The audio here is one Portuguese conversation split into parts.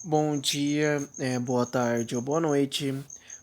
Bom dia, boa tarde ou boa noite.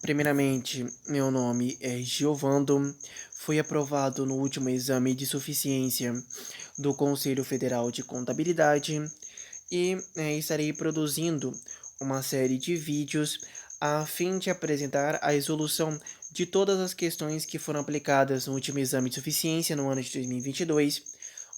Primeiramente, meu nome é Giovando. Fui aprovado no último exame de suficiência do Conselho Federal de Contabilidade e estarei produzindo uma série de vídeos a fim de apresentar a resolução de todas as questões que foram aplicadas no último exame de suficiência no ano de 2022,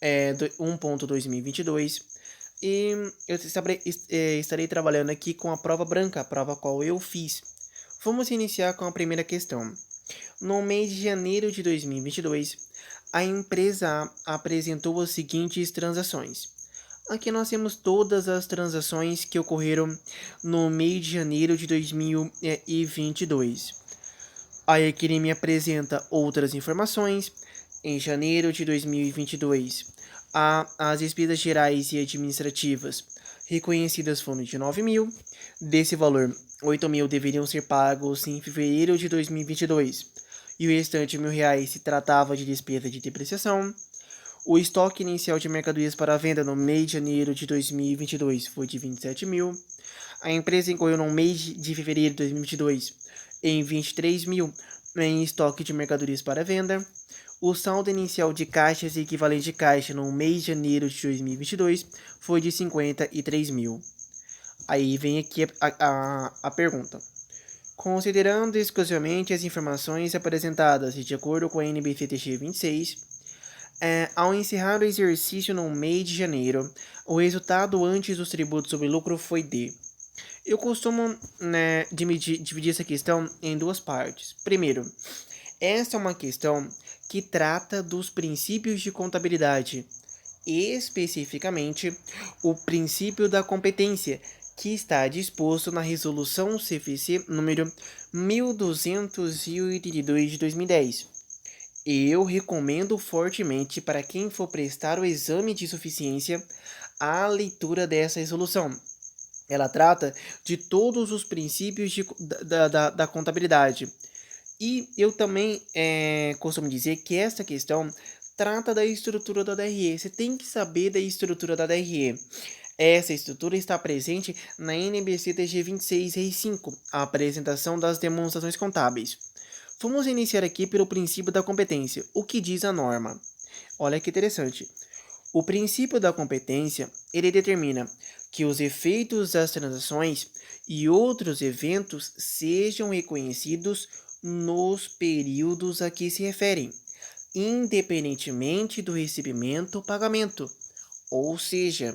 1.2022. E eu estarei trabalhando aqui com a prova branca, a prova qual eu fiz. Vamos iniciar com a primeira questão. No mês de janeiro de 2022, a empresa A apresentou as seguintes transações. Aqui nós temos todas as transações que ocorreram no mês de janeiro de 2022. Aí aqui ele me apresenta outras informações. Em janeiro de 2022, as despesas gerais e administrativas reconhecidas foram de 9.000. Desse valor, 8.000 deveriam ser pagos em fevereiro de 2022 e o restante R$ 1.000 se tratava de despesa de depreciação. O estoque inicial de mercadorias para venda no mês de janeiro de 2022 foi de 27.000. A empresa incorreu no mês de fevereiro de 2022 em 23.000 em estoque de mercadorias para venda. O saldo inicial de caixas e equivalente de caixa no mês de janeiro de 2022 foi de 53.000. Aí vem aqui a pergunta. Considerando exclusivamente as informações apresentadas de acordo com a NBCTG 26, ao encerrar o exercício no mês de janeiro, o resultado antes dos tributos sobre lucro foi de... Eu costumo dividir essa questão em duas partes. Primeiro, essa é uma questão que trata dos princípios de contabilidade, especificamente o princípio da competência, que está disposto na Resolução CFC número 1282 de 2010. Eu recomendo fortemente para quem for prestar o exame de suficiência a leitura dessa resolução. Ela trata de todos os princípios da contabilidade. E eu também costumo dizer que essa questão trata da estrutura da DRE. Você tem que saber da estrutura da DRE. Essa estrutura está presente na NBC TG 26 Rei 5, a apresentação das demonstrações contábeis. Vamos iniciar aqui pelo princípio da competência. O que diz a norma? Olha que interessante. O princípio da competência, ele determina que os efeitos das transações e outros eventos sejam reconhecidos nos períodos a que se referem, independentemente do recebimento ou pagamento. Ou seja,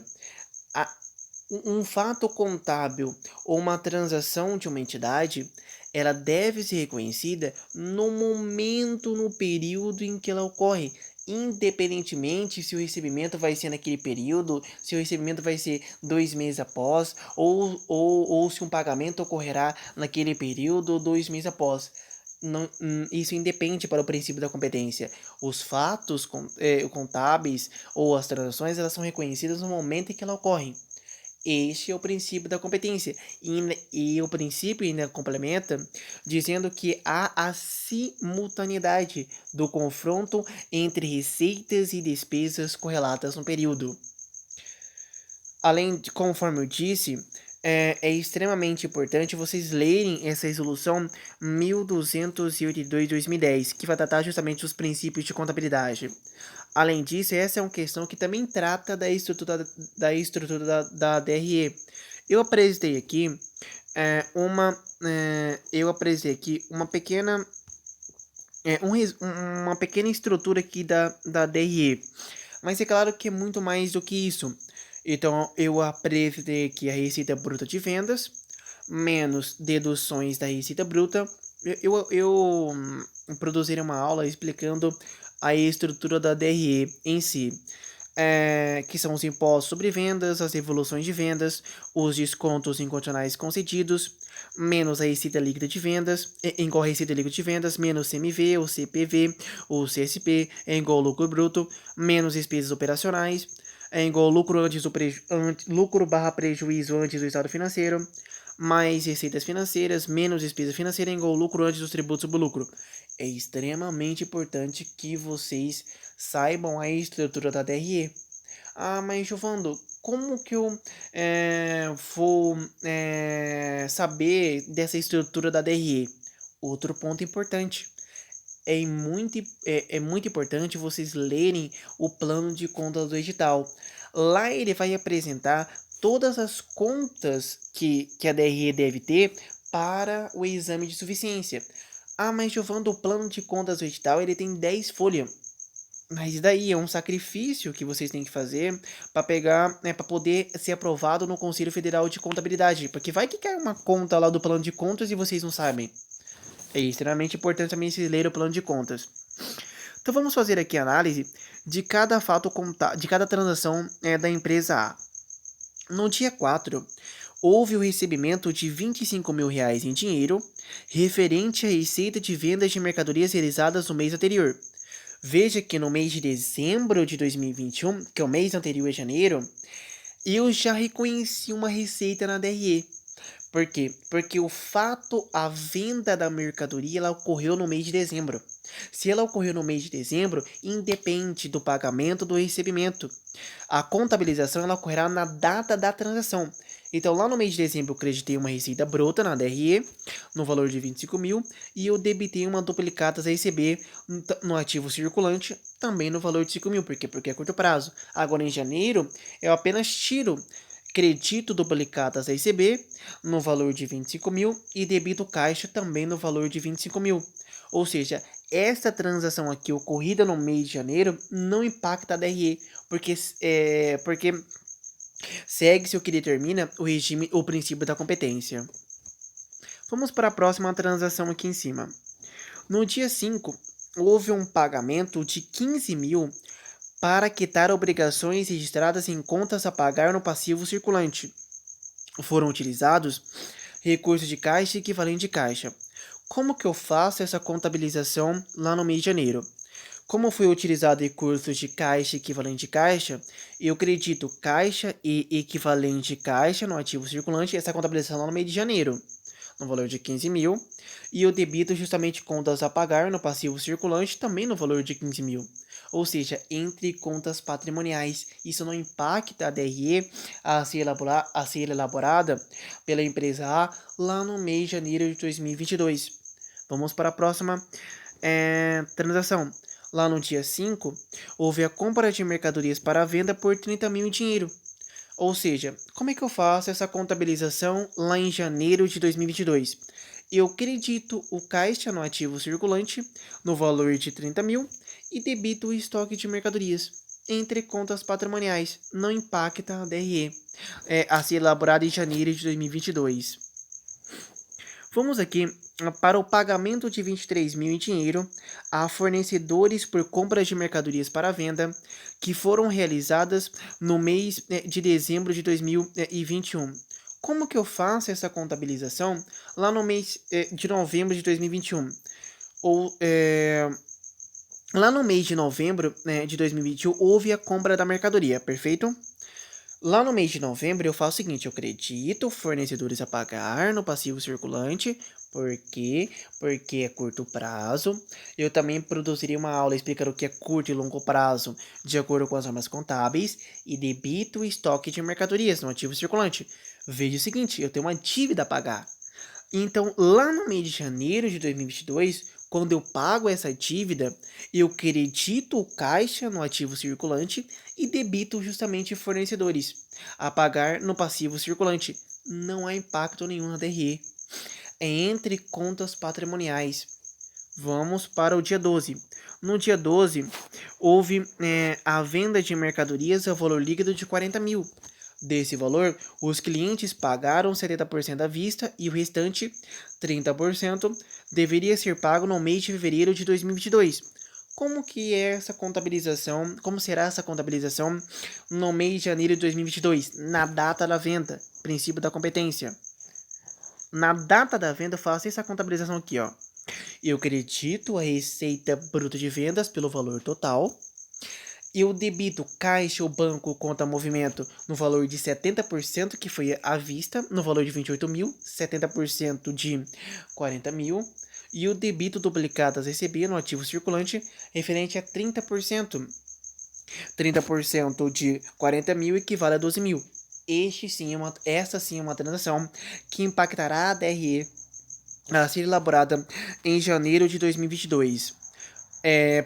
um fato contábil ou uma transação de uma entidade, ela deve ser reconhecida no momento, no período em que ela ocorre, independentemente se o recebimento vai ser naquele período, se o recebimento vai ser 2 meses após, ou se um pagamento ocorrerá naquele período ou 2 meses após. Não, isso independe para o princípio da competência. Os fatos contábeis ou as transações, elas são reconhecidas no momento em que elas ocorrem. Este é o princípio da competência. E o princípio ainda complementa dizendo que há a simultaneidade do confronto entre receitas e despesas correlatas no período. Além de, conforme eu disse, é extremamente importante vocês lerem essa resolução 1282 de 2010, que vai tratar justamente dos princípios de contabilidade. Além disso, essa é uma questão que também trata da estrutura da DRE. Eu apresentei aqui uma pequena uma pequena estrutura aqui da DRE, mas é claro que é muito mais do que isso. Então, eu apresentei aqui a receita bruta de vendas, menos deduções da receita bruta. Eu produzirei uma aula explicando a estrutura da DRE em si, que são os impostos sobre vendas, as devoluções de vendas, os descontos incondicionais concedidos, menos a receita líquida de vendas, igual a receita líquida de vendas, menos CMV, o CPV, o CSP, é igual ao lucro bruto, menos despesas operacionais, é igual ao lucro lucro barra prejuízo antes do estado financeiro, mais receitas financeiras, menos despesa financeira, é igual ao lucro antes dos tributos sobre o lucro. É extremamente importante que vocês saibam a estrutura da DRE. Ah, mas Giovando, como que eu vou saber dessa estrutura da DRE? Outro ponto importante. É muito importante vocês lerem o plano de contas do edital. Lá ele vai apresentar todas as contas que a DRE deve ter para o exame de suficiência. Ah, mas Giovando, o plano de contas do edital ele tem 10 folhas. Mas daí é um sacrifício que vocês têm que fazer para pegar, para poder ser aprovado no Conselho Federal de Contabilidade. Porque vai que cai uma conta lá do plano de contas e vocês não sabem. É extremamente importante também vocês lerem o plano de contas. Então vamos fazer aqui a análise de cada fato contábil, de cada transação da empresa A. No dia 4, houve o recebimento de R$ 25.000 em dinheiro, referente à receita de vendas de mercadorias realizadas no mês anterior. Veja que no mês de dezembro de 2021, que é o mês anterior a janeiro, eu já reconheci uma receita na DRE. Por quê? Porque a venda da mercadoria, ela ocorreu no mês de dezembro. Se ela ocorreu no mês de dezembro, independe do pagamento do recebimento. A contabilização ela ocorrerá na data da transação. Então, lá no mês de dezembro, eu creditei uma receita bruta na DRE, no valor de 25 mil, e eu debitei uma duplicata a receber no ativo circulante, também no valor de 5 mil. Por quê? Porque é curto prazo. Agora, em janeiro, eu apenas credito duplicatas a receber no valor de 25 mil e debito caixa também no valor de 25 mil. Ou seja, essa transação aqui ocorrida no mês de janeiro não impacta a DRE, porque segue-se o que determina o princípio da competência. Vamos para a próxima transação aqui em cima. No dia 5, houve um pagamento de 15 mil para quitar obrigações registradas em contas a pagar no passivo circulante. Foram utilizados recursos de caixa e equivalente de caixa. Como que eu faço essa contabilização lá no mês de janeiro? Como foi utilizado recursos de caixa e equivalente de caixa, eu credito caixa e equivalente de caixa no ativo circulante, essa contabilização lá no mês de janeiro, no valor de 15 mil, e eu debito justamente contas a pagar no passivo circulante, também no valor de 15 mil. Ou seja, entre contas patrimoniais. Isso não impacta a DRE a ser elaborada pela empresa A lá no mês de janeiro de 2022. Vamos para a próxima transação. Lá no dia 5, houve a compra de mercadorias para venda por 30 mil em dinheiro. Ou seja, como é que eu faço essa contabilização lá em janeiro de 2022? Eu credito o caixa no ativo circulante no valor de 30 mil e debito o estoque de mercadorias entre contas patrimoniais. Não impacta a DRE a ser elaborada em janeiro de 2022. Vamos aqui para o pagamento de 23 mil em dinheiro a fornecedores por compras de mercadorias para venda que foram realizadas no mês de dezembro de 2021. Como que eu faço essa contabilização lá no mês de novembro de 2021? Lá no mês de novembro de 2021 houve a compra da mercadoria, perfeito? Lá no mês de novembro eu faço o seguinte, eu credito fornecedores a pagar no passivo circulante, por quê? Porque é curto prazo. Eu também produziria uma aula explicando o que é curto e longo prazo, de acordo com as normas contábeis, e debito o estoque de mercadorias no ativo circulante. Veja o seguinte, eu tenho uma dívida a pagar. Então, lá no mês de janeiro de 2022, quando eu pago essa dívida, eu credito o caixa no ativo circulante e debito justamente fornecedores a pagar no passivo circulante. Não há impacto nenhum na DRE. É entre contas patrimoniais. Vamos para o dia 12. No dia 12, houve a venda de mercadorias a valor líquido de 40 mil. Desse valor, os clientes pagaram 70% à vista e o restante, 30%, deveria ser pago no mês de fevereiro de 2022. Como que é essa contabilização? Como será essa contabilização no mês de janeiro de 2022? Na data da venda, princípio da competência. Na data da venda, eu faço essa contabilização aqui, ó. Eu credito a receita bruta de vendas pelo valor total. Eu debito caixa ou banco conta movimento no valor de 70%, que foi à vista, no valor de 28 mil, 70% de 40 mil. E o debito duplicadas a receber no ativo circulante referente a 30%, 30% de 40 mil equivale a 12 mil. Esta sim é uma transação que impactará a DRE a ser elaborada em janeiro de 2022,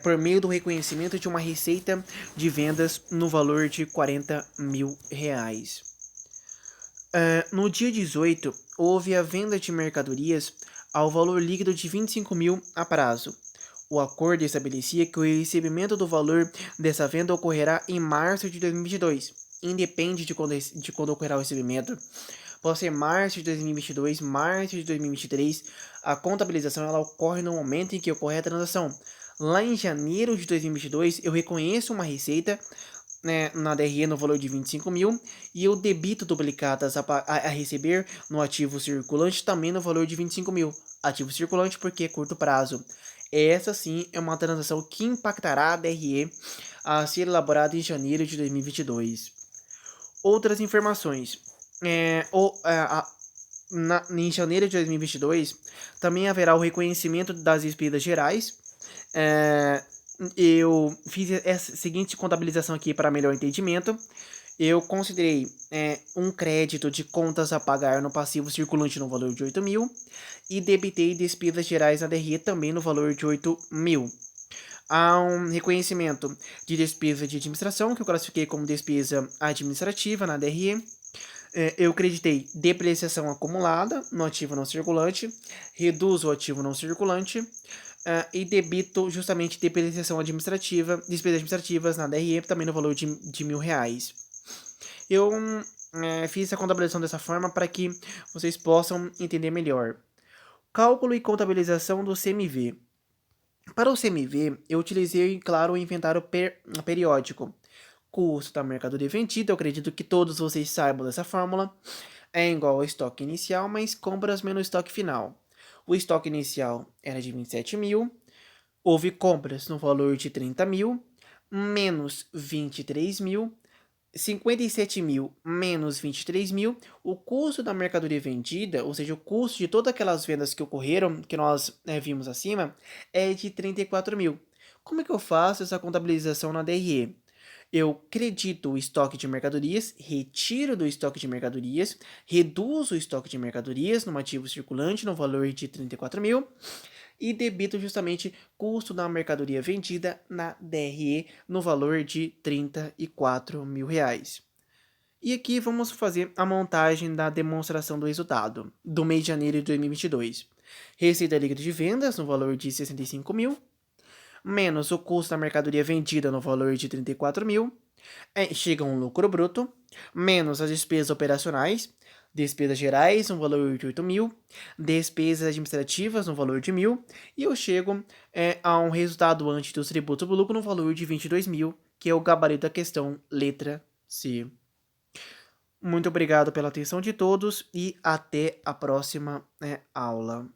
por meio do reconhecimento de uma receita de vendas no valor de 40 mil reais. No dia 18, houve a venda de mercadorias ao valor líquido de 25 mil a prazo. O acordo estabelecia que o recebimento do valor dessa venda ocorrerá em março de 2022. Independe de quando ocorrerá o recebimento. Pode ser março de 2022, março de 2023. A contabilização ela ocorre no momento em que ocorre a transação. Lá em janeiro de 2022, eu reconheço uma receita, né, na DRE no valor de 25 mil e eu debito duplicadas a receber no ativo circulante também no valor de 25 mil. Ativo circulante porque é curto prazo. Essa sim é uma transação que impactará a DRE a ser elaborada em janeiro de 2022. Outras informações. Em janeiro de 2022, também haverá o reconhecimento das despesas gerais. Eu fiz essa seguinte contabilização aqui para melhor entendimento. Eu considerei um crédito de contas a pagar no passivo circulante no valor de 8 mil e debitei despesas gerais na DRE também no valor de 8 mil. Há um reconhecimento de despesa de administração, que eu classifiquei como despesa administrativa na DRE. Eu creditei depreciação acumulada no ativo não circulante, reduzo o ativo não circulante e debito justamente depreciação administrativa, despesas administrativas na DRE, também no valor de R$ 1.000. Eu fiz essa contabilização dessa forma para que vocês possam entender melhor. Cálculo e contabilização do CMV. Para o CMV, eu utilizei, claro, o inventário periódico. Custo da mercadoria vendida, eu acredito que todos vocês saibam dessa fórmula, é igual ao estoque inicial mais compras menos estoque final. O estoque inicial era de 27 mil, houve compras no valor de 30 mil, menos 23 mil, 57 mil menos 23 mil, o custo da mercadoria vendida, ou seja, o custo de todas aquelas vendas que ocorreram, que nós vimos acima, é de 34 mil. Como é que eu faço essa contabilização na DRE? Eu credito o estoque de mercadorias, retiro do estoque de mercadorias, reduzo o estoque de mercadorias no ativo circulante no valor de 34 mil e debito justamente custo da mercadoria vendida na DRE no valor de 34 mil reais. E aqui vamos fazer a montagem da demonstração do resultado do mês de janeiro de 2022. Receita líquida de vendas no valor de 65 mil, menos o custo da mercadoria vendida no valor de 34 mil, chega um lucro bruto, menos as despesas operacionais, despesas gerais no valor de 8 mil, despesas administrativas no valor de 1.000, e eu chego a um resultado antes dos tributos do lucro no valor de 22 mil, que é o gabarito da questão letra C. Muito obrigado pela atenção de todos e até a próxima aula.